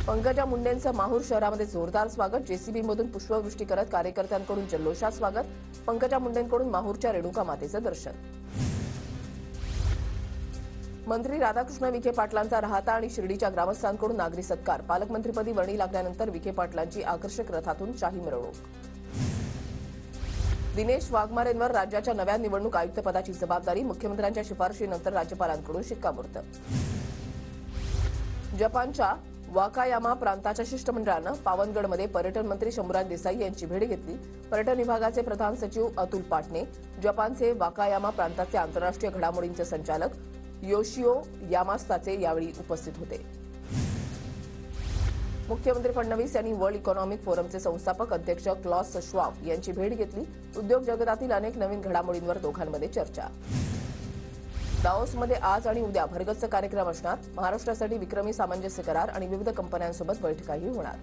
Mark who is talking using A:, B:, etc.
A: पंकजा मुंडेंचं माहूर शहरामध्ये जोरदार स्वागत. जेसीबीमधून पुष्पवृष्टी करत कार्यकर्त्यांकडून जल्लोषात स्वागत. पंकजा मुंडेंकडून माहूरच्या रेणुका मातेचं दर्शन. मंत्री राधाकृष्ण विखे पाटलांचा राहता आणि शिर्डीच्या ग्रामस्थांकडून नागरी सत्कार. पालकमंत्रीपदी वर्णी लागल्यानंतर विखे पाटलांची आकर्षक रथातून शाही मिरवणूक. दिनेश वाघमारेंवर राज्याच्या नव्या निवडणूक आयुक्तपदाची जबाबदारी. मुख्यमंत्र्यांच्या शिफारशीनंतर राज्यपालांकडून शिक्कामोर्तब. जपानच्या वाकायामा प्रांताच्या शिष्टमंडळानं पावनगडमध्ये पर्यटन मंत्री शंभूराज देसाई यांची भेट घेतली. पर्यटन विभागाचे प्रधान सचिव अतुल पाटणे, जपानचे वाकायामा प्रांताचे आंतरराष्ट्रीय घडामोडींचे संचालक योशिओ यामास्ताचे यावेळी उपस्थित होते. मुख्यमंत्री फडणवीस यांनी वर्ल्ड इकॉनॉमिक फोरमचे संस्थापक अध्यक्ष क्लॉस श्वाब यांची भेट घेतली. उद्योग जगतातील अनेक नवीन घडामोडींवर दोघांमध्ये चर्चा. दाओसमध्ये आज आणि उद्या भरगच्च कार्यक्रम असणार. महाराष्ट्रासाठी विक्रमी सामंजस्य करार आणि विविध कंपन्यांसोबत बैठकाही होणार.